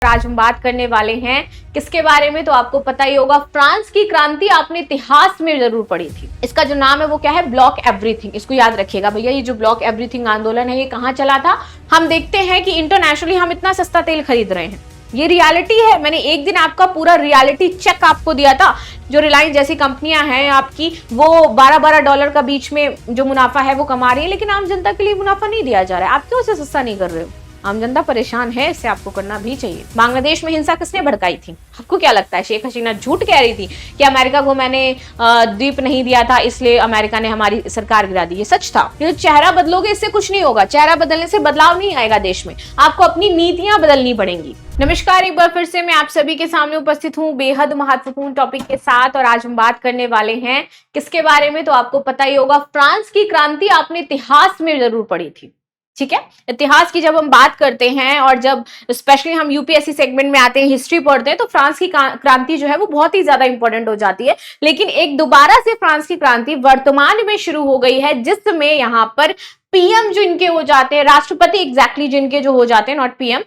आज हम बात करने वाले हैं किसके बारे में, तो आपको पता ही होगा। फ्रांस की क्रांति आपने इतिहास में जरूर पढ़ी थी। इसका जो नाम है वो क्या है, ब्लॉक एवरीथिंग। इसको याद रखिएगा भैया। ये जो ब्लॉक एवरीथिंग आंदोलन है ये कहाँ चला था। हम देखते हैं कि इंटरनेशनली हम इतना सस्ता तेल खरीद रहे हैं, ये रियलिटी है। मैंने एक दिन आपका पूरा रियलिटी चेक आपको दिया था। जो रिलायंस जैसी कंपनियां हैं आपकी, वो $12-12 का बीच में जो मुनाफा है वो कमा रही है, लेकिन आम जनता के लिए मुनाफा नहीं दिया जा रहा है। आप क्यों इसे सस्ता नहीं कर रहे हो? आम जनता परेशान है, इससे आपको करना भी चाहिए। बांग्लादेश में हिंसा किसने भड़काई थी? आपको क्या लगता है? शेख हसीना झूठ कह रही थी कि अमेरिका को मैंने द्वीप नहीं दिया था, इसलिए अमेरिका ने हमारी सरकार गिरा दी। ये सच था। ये चेहरा बदलोगे इससे कुछ नहीं होगा। चेहरा बदलने से बदलाव नहीं आएगा देश में, आपको अपनी नीतियां बदलनी पड़ेंगी। नमस्कार, एक बार फिर से मैं आप सभी के सामने उपस्थित हूँ बेहद महत्वपूर्ण टॉपिक के साथ। और आज हम बात करने वाले हैं किसके बारे में, तो आपको पता ही होगा। फ्रांस की क्रांति आपने इतिहास में जरूर पढ़ी थी, ठीक है। इतिहास की जब हम बात करते हैं और जब स्पेशली हम यूपीएससी सेगमेंट में आते हैं, हिस्ट्री पढ़ते हैं, तो फ्रांस की क्रांति जो है वो बहुत ही ज्यादा इंपॉर्टेंट हो जाती है। लेकिन एक दोबारा से फ्रांस की क्रांति वर्तमान में शुरू हो गई है, जिसमें यहाँ पर पीएम जो इनके हो जाते हैं, राष्ट्रपति एग्जैक्टली जिनके जो हो जाते हैं, नॉट पीएम,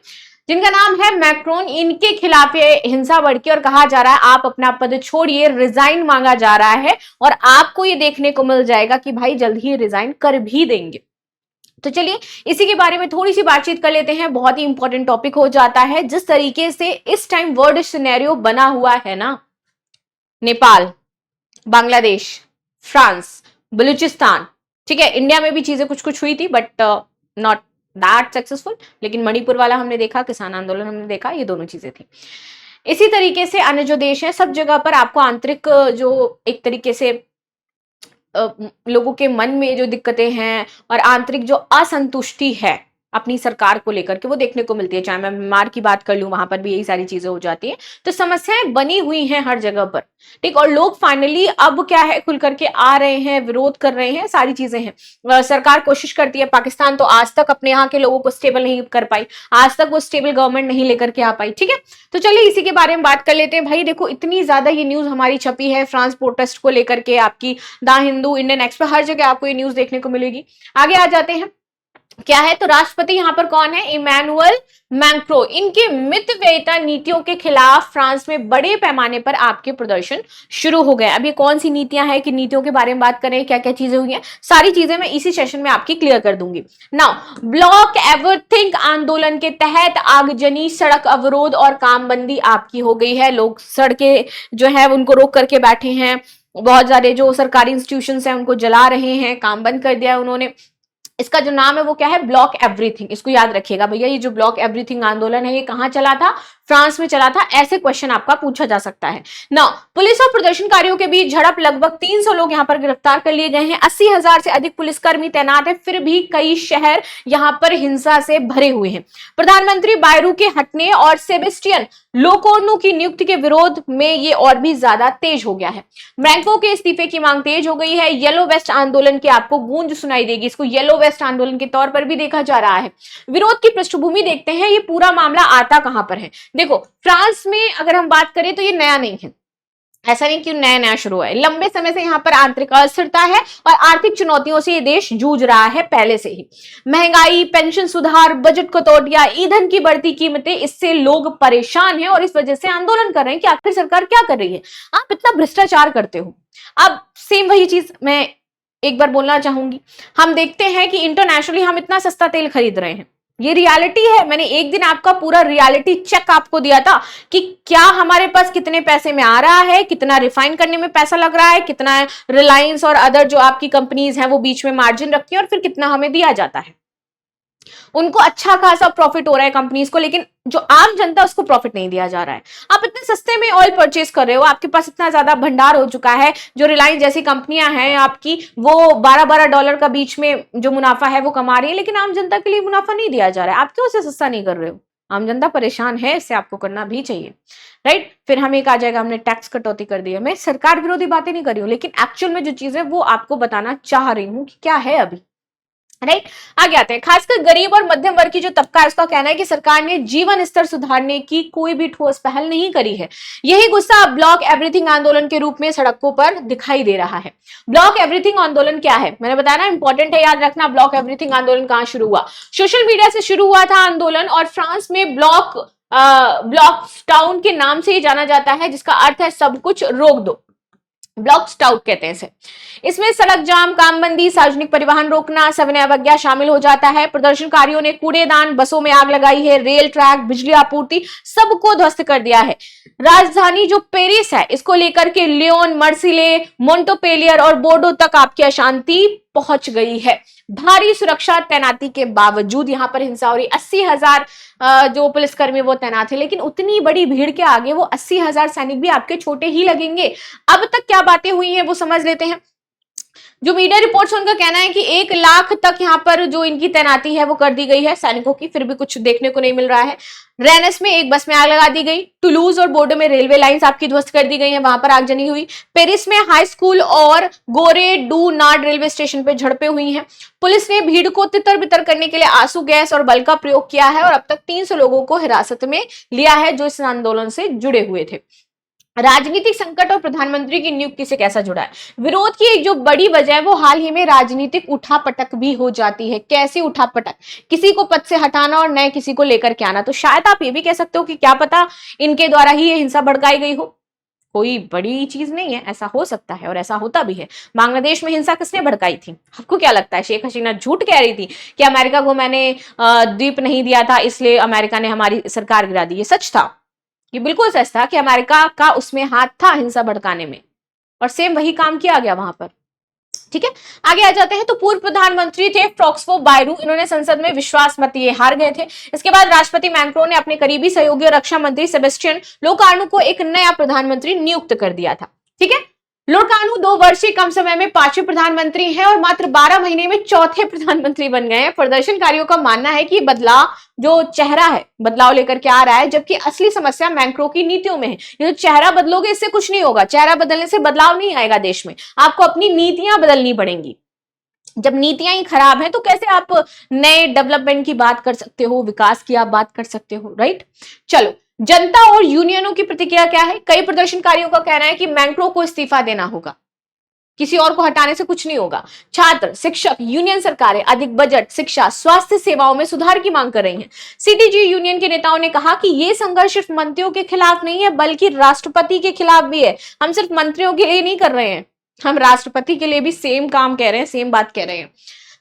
जिनका नाम है मैक्रोन, इनके खिलाफ ये हिंसा भड़की और कहा जा रहा है आप अपना पद छोड़िए, रिजाइन मांगा जा रहा है। और आपको ये देखने को मिल जाएगा कि भाई जल्द ही रिजाइन कर भी देंगे। तो चलिए इसी के बारे में थोड़ी सी बातचीत कर लेते हैं। बहुत ही इंपॉर्टेंट टॉपिक हो जाता है। जिस तरीके से इस टाइम वर्ल्ड सिनेरियो बना हुआ है ना, नेपाल, बांग्लादेश, फ्रांस, बलूचिस्तान, ठीक है, इंडिया में भी चीजें कुछ कुछ हुई थी बट नॉट दैट सक्सेसफुल। लेकिन मणिपुर वाला हमने देखा, किसान आंदोलन हमने देखा, ये दोनों चीजें थी। इसी तरीके से अन्य जो देश है, सब जगह पर आपको आंतरिक जो एक तरीके से लोगों के मन में जो दिक्कतें हैं और आंतरिक जो असंतुष्टि है अपनी सरकार को लेकर के, वो देखने को मिलती है। चाहे मैं म्यांमार की बात कर लूं, वहां पर भी यही सारी चीजें हो जाती हैं। तो समस्याएं बनी हुई हैं हर जगह पर, ठीक। और लोग फाइनली अब क्या है, खुल करके आ रहे हैं, विरोध कर रहे हैं, सारी चीजें हैं। सरकार कोशिश करती है। पाकिस्तान तो आज तक अपने यहाँ के लोगों को स्टेबल नहीं कर पाई, आज तक वो स्टेबल गवर्नमेंट नहीं लेकर के आ पाई, ठीक है। तो चलिए इसी के बारे में बात कर लेते हैं। भाई देखो, इतनी ज्यादा ये न्यूज हमारी छपी है फ्रांस प्रोटेस्ट को लेकर के, आपकी द हिंदू, इंडियन एक्सप्रेस, हर जगह आपको ये न्यूज देखने को मिलेगी। आगे आ जाते हैं, क्या है तो राष्ट्रपति यहाँ पर कौन है, इमैनुअल मैक्रोन। इनके मितव्ययिता नीतियों के खिलाफ फ्रांस में बड़े पैमाने पर आपके प्रदर्शन शुरू हो गए। अब ये कौन सी नीतियां हैं कि नीतियों के बारे में बात करें, क्या क्या चीजें हुई हैं, सारी चीजें मैं इसी सेशन में आपकी क्लियर कर दूंगी। नाउ, ब्लॉक एवरीथिंग आंदोलन के तहत आगजनी, सड़क अवरोध और कामबंदी आपकी हो गई है। लोग सड़कें जो है उनको रोक करके बैठे हैं। बहुत सारे जो सरकारी इंस्टीट्यूशंस हैं उनको जला रहे हैं, काम बंद कर दिया है उन्होंने। इसका जो नाम है वो क्या है, ब्लॉक एवरीथिंग। इसको याद रखिएगा भैया। ये जो ब्लॉक एवरीथिंग आंदोलन है ये कहाँ चला था, फ्रांस में चला था। ऐसे क्वेश्चन आपका पूछा जा सकता है ना। पुलिस और प्रदर्शनकारियों के बीच झड़प, लगभग 300 लोग यहाँ पर गिरफ्तार कर लिए गए हैं। 80,000 से अधिक पुलिसकर्मी तैनात है, फिर भी कई शहर यहाँ पर हिंसा से भरे हुए हैं। प्रधानमंत्री बायरू के हटने और सेबेस्टियन लोकोर्नो की नियुक्ति के विरोध में ये और भी ज्यादा तेज हो गया है। ब्रैंको के इस्तीफे की मांग तेज हो गई है। येलो वेस्ट आंदोलन की आपको गूंज सुनाई देगी। इसको येलो वेस्ट आंदोलन के तौर पर भी देखा जा रहा है। विरोध की पृष्ठभूमि देखते हैं, ये पूरा मामला आता कहां पर है। देखो, फ्रांस में अगर हम बात करें तो ये नया नहीं है, ऐसा नहीं कि नया नया शुरू है। लंबे समय से यहाँ पर आंतरिक अस्थिरता है और आर्थिक चुनौतियों से ये देश जूझ रहा है पहले से ही। महंगाई, पेंशन सुधार, बजट कटौतियां, ईंधन की बढ़ती कीमतें, इससे लोग परेशान हैं और इस वजह से आंदोलन कर रहे हैं कि आखिर सरकार क्या कर रही है, आप इतना भ्रष्टाचार करते हो। अब सेम वही चीज मैं एक बार बोलना चाहूंगी। हम देखते हैं कि इंटरनेशनली हम इतना सस्ता तेल खरीद रहे हैं, ये रियलिटी है। मैंने एक दिन आपका पूरा रियलिटी चेक आपको दिया था कि क्या हमारे पास कितने पैसे में आ रहा है, कितना रिफाइन करने में पैसा लग रहा है, कितना रिलायंस और अदर जो आपकी कंपनीज हैं वो बीच में मार्जिन रखती है, और फिर कितना हमें दिया जाता है। उनको अच्छा खासा प्रॉफिट हो रहा है कंपनीज को, लेकिन जो आम जनता है उसको प्रॉफिट नहीं दिया जा रहा है। आप इतने सस्ते में ऑयल परचेज कर रहे हो, आपके पास इतना ज्यादा भंडार हो चुका है। जो रिलायंस जैसी कंपनियां हैं आपकी, वो $12-12 का बीच में जो मुनाफा है वो कमा रही है, लेकिन आम जनता के लिए मुनाफा नहीं दिया जा रहा है। आप क्यों उसे सस्ता नहीं कर रहे हो? आम जनता परेशान है, इससे आपको करना भी चाहिए, राइट। फिर हमें एक आ जाएगा, हमने टैक्स कटौती कर दी है। मैं सरकार विरोधी बातें नहीं कर रही हूँ, लेकिन एक्चुअल में जो चीज है वो आपको बताना चाह रही हूँ कि क्या है अभी, राइट। आगे आते हैं। खासकर गरीब और मध्यम वर्ग की जो तबका है उसका कहना है कि सरकार ने जीवन स्तर सुधारने की कोई भी ठोस पहल नहीं करी है। यही गुस्सा अब ब्लॉक एवरीथिंग आंदोलन के रूप में सड़कों पर दिखाई दे रहा है। ब्लॉक एवरीथिंग आंदोलन क्या है, मैंने बताया ना, इंपॉर्टेंट है, याद रखना। ब्लॉक एवरीथिंग आंदोलन कहां शुरू हुआ, सोशल मीडिया से शुरू हुआ था आंदोलन, और फ्रांस में ब्लॉक ब्लॉक टाउन के नाम से ही जाना जाता है, जिसका अर्थ है सब कुछ रोक दो। ब्लॉक आउट कहते हैं इसे। इसमें सड़क जाम, कामबंदी, सार्वजनिक परिवहन रोकना, सविनय अवज्ञा शामिल हो जाता है। प्रदर्शनकारियों ने कूड़ेदान, बसों में आग लगाई है, रेल ट्रैक, बिजली आपूर्ति सबको ध्वस्त कर दिया है। राजधानी जो पेरिस है, इसको लेकर के लियोन, मर्सिले, मोंटोपेलियर और बोर्डो तक आपकी अशांति पहुंच गई है। भारी सुरक्षा तैनाती के बावजूद यहां पर हिंसा हो रही। 80,000 जो पुलिसकर्मी वो तैनात है, लेकिन उतनी बड़ी भीड़ के आगे वो 80,000 सैनिक भी आपके छोटे ही लगेंगे। अब तक क्या बातें हुई हैं वो समझ लेते हैं। जो मीडिया रिपोर्ट्स उनका कहना है कि 1 लाख तक यहाँ पर जो इनकी तैनाती है वो कर दी गई है सैनिकों की, फिर भी कुछ देखने को नहीं मिल रहा है। रेनेस में एक बस में आग लगा दी गई। टुलूज और बोर्डो में रेलवे लाइंस आपकी ध्वस्त कर दी गई है, वहां पर आगजनी हुई। पेरिस में हाई स्कूल और गोरे डू नार्ड रेलवे स्टेशन पे झड़पें हुई हैं। पुलिस ने भीड़ को तितर बितर करने के लिए आंसू गैस और बल का प्रयोग किया है और अब तक 300 लोगों को हिरासत में लिया है जो इस आंदोलन से जुड़े हुए थे। राजनीतिक संकट और प्रधानमंत्री की नियुक्ति से कैसा जुड़ा है? विरोध की एक जो बड़ी वजह है वो हाल ही में राजनीतिक उठापटक भी हो जाती है। कैसी उठापटक? किसी को पद से हटाना और नए किसी को लेकर के आना। तो शायद आप ये भी कह सकते हो कि क्या पता इनके द्वारा ही ये हिंसा भड़काई गई हो। कोई बड़ी चीज नहीं है, ऐसा हो सकता है और ऐसा होता भी है। बांग्लादेश में हिंसा किसने भड़काई थी? आपको क्या लगता है? शेख हसीना झूठ कह रही थी कि अमेरिका को मैंने द्वीप नहीं दिया था इसलिए अमेरिका ने हमारी सरकार गिरा दी। ये सच था, ये बिल्कुल सच था कि अमेरिका का उसमें हाथ था हिंसा भड़काने में, और सेम वही काम किया गया वहां पर। ठीक है, आगे आ जाते हैं। तो पूर्व प्रधानमंत्री थे फ्रॉक्सो बायरू, इन्होंने संसद में विश्वास मत ये हार गए थे। इसके बाद राष्ट्रपति मैक्रोन ने अपने करीबी सहयोगी और रक्षा मंत्री सेबेस्टियन लोकार्नो को एक नया प्रधानमंत्री नियुक्त कर दिया था। ठीक है, लोकार्नो 2 वर्ष से कम समय में 5वें प्रधानमंत्री हैं और मात्र 12 महीने में 4थे प्रधानमंत्री बन गए हैं। प्रदर्शनकारियों का मानना है कि बदलाव जो चेहरा है बदलाव लेकर के आ रहा है, जबकि असली समस्या मैक्रो की नीतियों में है। ये जो चेहरा बदलोगे इससे कुछ नहीं होगा, चेहरा बदलने से बदलाव नहीं आएगा देश में, आपको अपनी नीतियां बदलनी पड़ेंगी। जब नीतियां ही खराब हैं तो कैसे आप नए डेवलपमेंट की बात कर सकते हो, विकास की आप बात कर सकते हो, राइट? चलो, जनता और यूनियनों की प्रतिक्रिया क्या है? कई प्रदर्शनकारियों का कहना है कि मैक्रो को इस्तीफा देना होगा, किसी और को हटाने से कुछ नहीं होगा। छात्र, शिक्षक, यूनियन सरकारें अधिक बजट, शिक्षा, स्वास्थ्य सेवाओं में सुधार की मांग कर रही हैं। सीटीजी यूनियन के नेताओं ने कहा कि यह संघर्ष सिर्फ मंत्रियों के खिलाफ नहीं है बल्कि राष्ट्रपति के खिलाफ भी है। हम सिर्फ मंत्रियों के लिए नहीं कर रहे हैं, हम राष्ट्रपति के लिए भी सेम काम कह रहे हैं, सेम बात कह रहे हैं।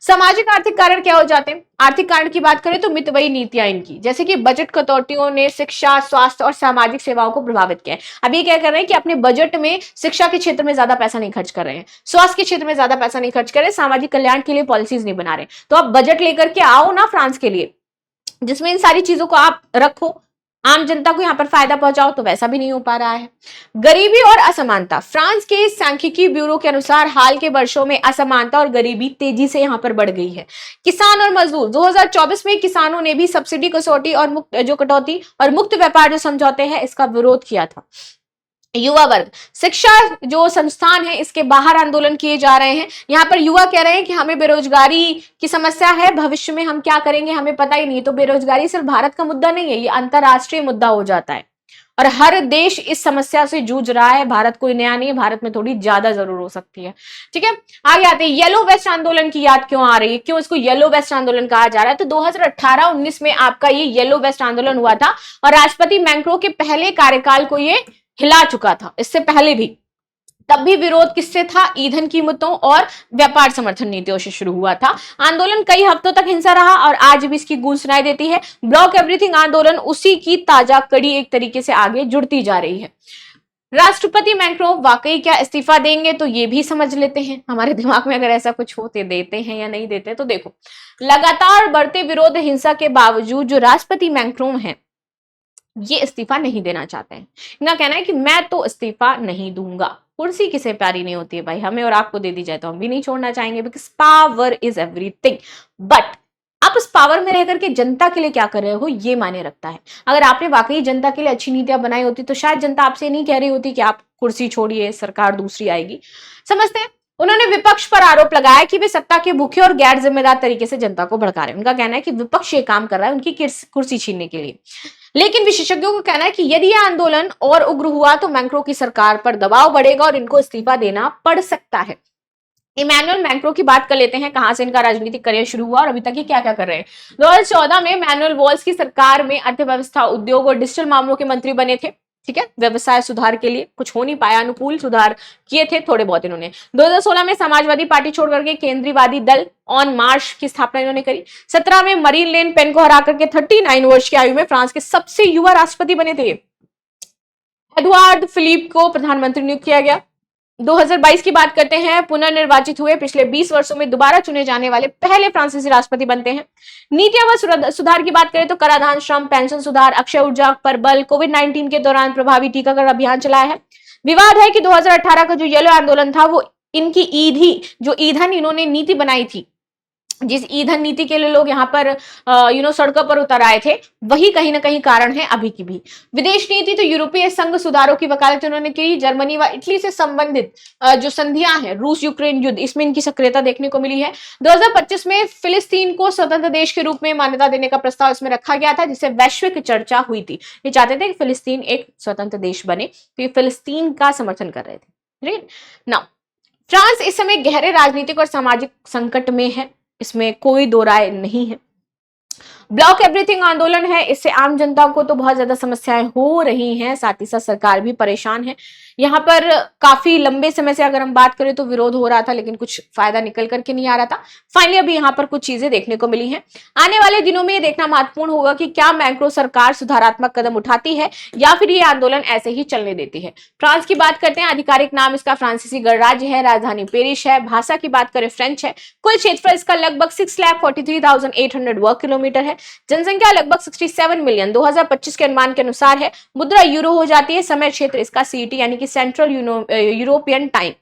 सामाजिक आर्थिक कारण क्या हो जाते हैं? आर्थिक कारण की बात करें तो मितव्ययी नीतियां इनकी, जैसे कि बजट कटौतियों ने शिक्षा, स्वास्थ्य और सामाजिक सेवाओं को प्रभावित किया है। अब ये क्या कर रहे हैं कि अपने बजट में शिक्षा के क्षेत्र में ज्यादा पैसा नहीं खर्च कर रहे हैं, स्वास्थ्य के क्षेत्र में ज्यादा पैसा नहीं खर्च कर रहे हैं, सामाजिक कल्याण के लिए पॉलिसीज नहीं बना रहे। तो आप बजट लेकर के आओ ना फ्रांस के लिए, जिसमें इन सारी चीजों को आप रखो, आम जनता को यहां पर फायदा पहुंचाओ, तो वैसा भी नहीं हो पा रहा है। गरीबी और असमानता, फ्रांस के सांख्यिकी ब्यूरो के अनुसार हाल के वर्षों में असमानता और गरीबी तेजी से यहां पर बढ़ गई है। किसान और मजदूर, 2024 में किसानों ने भी सब्सिडी कसौटी और कटौती और मुक्त व्यापार जो समझौते हैं इसका विरोध किया था। युवा वर्ग, शिक्षा जो संस्थान है इसके बाहर आंदोलन किए जा रहे हैं। यहाँ पर युवा कह रहे हैं कि हमें बेरोजगारी की समस्या है, भविष्य में हम क्या करेंगे हमें पता ही नहीं। तो बेरोजगारी सिर्फ भारत का मुद्दा नहीं है, ये अंतरराष्ट्रीय मुद्दा हो जाता है और हर देश इस समस्या से जूझ रहा है। भारत कोई नया नहीं है, भारत में थोड़ी ज्यादा जरूर हो सकती है। ठीक है, आगे आते हैं। येलो वेस्ट आंदोलन की याद क्यों आ रही है, क्यों इसको येलो वेस्ट आंदोलन कहा जा रहा है? तो 2018-19 में आपका ये येलो वेस्ट आंदोलन हुआ था और राष्ट्रपति मैक्रों के पहले कार्यकाल को ये हिला चुका था। इससे पहले भी तब भी विरोध किससे था? ईंधन कीमतों और व्यापार समर्थन नीतियों से शुरू हुआ था। आंदोलन कई हफ्तों तक हिंसा रहा और आज भी इसकी गूंज सुनाई देती है। ब्लॉक एवरीथिंग आंदोलन उसी की ताजा कड़ी एक तरीके से आगे जुड़ती जा रही है। राष्ट्रपति मैक्रो वाकई क्या इस्तीफा देंगे? तो ये भी समझ लेते हैं, हमारे दिमाग में अगर ऐसा कुछ होते देते हैं या नहीं देते। तो देखो, लगातार बढ़ते विरोध हिंसा के बावजूद जो राष्ट्रपति मैक्रो हैं ये इस्तीफा नहीं देना चाहते हैं। इनका कहना है कि मैं तो इस्तीफा नहीं दूंगा। कुर्सी किसे प्यारी नहीं होती है भाई, हमें और आपको दे दी जाए तो हम भी नहीं छोड़ना चाहेंगे, because power is everything. But आप उस पावर में रह करके जनता के लिए क्या कर रहे हो ये मायने रखता है। अगर आपने वाकई जनता के लिए अच्छी नीतियां बनाई होती तो शायद जनता आपसे नहीं कह रही होती कि आप कुर्सी छोड़िए, सरकार दूसरी आएगी। समझते हैं। उन्होंने विपक्ष पर आरोप लगाया कि वे सत्ता के भूखे और गैर जिम्मेदार तरीके से जनता को भड़का रहे हैं। उनका कहना है कि विपक्ष ये काम कर रहा है उनकी कुर्सी छीनने के लिए। लेकिन विशेषज्ञों का कहना है कि यदि यह आंदोलन और उग्र हुआ तो मैक्रो की सरकार पर दबाव बढ़ेगा और इनको इस्तीफा देना पड़ सकता है। इमैनुअल मैक्रो की बात कर लेते हैं, कहां से इनका राजनीतिक करियर शुरू हुआ और अभी तक ये क्या क्या कर रहे हैं। 2014 में मैनुअल वॉल्स की सरकार में अर्थव्यवस्था, उद्योग और डिजिटल मामलों के मंत्री बने थे। ठीक है, व्यवसाय सुधार के लिए कुछ हो नहीं पाया, अनुकूल सुधार किए थे थोड़े बहुत इन्होंने। 2016 में समाजवादी पार्टी छोड़ करके केंद्रीयवादी दल ऑन मार्च की स्थापना इन्होंने करी। 17 में मरीन लेन पेन को हरा करके 39 वर्ष की आयु में फ्रांस के सबसे युवा राष्ट्रपति बने थे। एडवार्ड फिलिप को प्रधानमंत्री नियुक्त किया गया। 2022 की बात करते हैं, पुनर्निर्वाचित हुए, पिछले 20 वर्षों में दोबारा चुने जाने वाले पहले फ्रांसीसी राष्ट्रपति बनते हैं। नीतियां व सुधार की बात करें तो कराधान, श्रम, पेंशन सुधार, अक्षय ऊर्जा पर बल, कोविड-19 के दौरान प्रभावी टीकाकरण अभियान चलाया है। विवाद है कि 2018 का जो येलो आंदोलन था वो इनकी जो ईंधन इन्होंने नीति बनाई थी, जिस ईंधन नीति के लिए लोग यहाँ पर सड़कों पर उतर आए थे, वही कहीं ना कहीं कारण है अभी की भी। विदेश नीति तो यूरोपीय संघ सुधारों की वकालत उन्होंने की। जर्मनी व इटली से संबंधित जो संधियां हैं, रूस यूक्रेन युद्ध, इसमें इनकी सक्रियता देखने को मिली है। 2025 में फिलिस्तीन को स्वतंत्र देश के रूप में मान्यता देने का प्रस्ताव इसमें रखा गया था, जिससे वैश्विक चर्चा हुई थी। ये चाहते थे कि फिलिस्तीन एक स्वतंत्र देश बने, तो ये फिलिस्तीन का समर्थन कर रहे थे। राइट नाउ, फ्रांस इस समय गहरे राजनीतिक और सामाजिक संकट में है, इसमें कोई दो राय नहीं है। ब्लॉक एवरीथिंग आंदोलन है, इससे आम जनता को तो बहुत ज्यादा समस्याएं हो रही हैं, साथ ही साथ सरकार भी परेशान है। यहाँ पर काफी लंबे समय से अगर हम बात करें तो विरोध हो रहा था, लेकिन कुछ फायदा निकल करके नहीं आ रहा था। फाइनली अभी यहाँ पर कुछ चीजें देखने को मिली हैं। आने वाले दिनों में ये देखना महत्वपूर्ण होगा कि क्या मैक्रो सरकार सुधारात्मक कदम उठाती है या फिर ये आंदोलन ऐसे ही चलने देती है। फ्रांस की बात करते हैं, आधिकारिक नाम इसका फ्रांसीसी गणराज्य है, राजधानी पेरिस है, भाषा की बात करें फ्रेंच है, कुल क्षेत्रफल इसका लगभग 6,43,800 वर्ग किलोमीटर है, जनसंख्या लगभग 67 मिलियन 2025 के अनुमान के अनुसार है, मुद्रा यूरो हो जाती है, समय क्षेत्र इसका सीटी यानी कि सेंट्रल यूरोपियन टाइम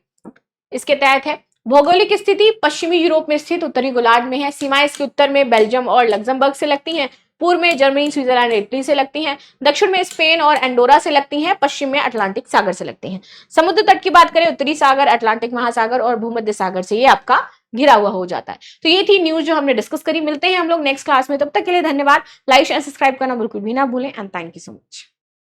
इसके तहत है। भौगोलिक स्थिति पश्चिमी यूरोप में स्थित उत्तरी गोलार्ध में है। सीमाएं इसके उत्तर में बेल्जियम और लग्जमबर्ग से लगती हैं, पूर्व में जर्मनी, स्विट्जरलैंड, इटली से लगती हैं, दक्षिण में स्पेन और एंडोरा से लगती हैं, पश्चिम में अटलांटिक सागर से लगती हैं। समुद्र तट की बात करें, उत्तरी सागर, अटलांटिक महासागर और भूमध्य सागर से ये आपका घिरा हुआ हो जाता है। तो ये थी न्यूज जो हमने डिस्कस करी। मिलते हैं हम लोग नेक्स्ट क्लास में, तब तक के लिए धन्यवाद। लाइक शेयर सब्सक्राइब करना बिल्कुल भी ना भूलें and thank you so much.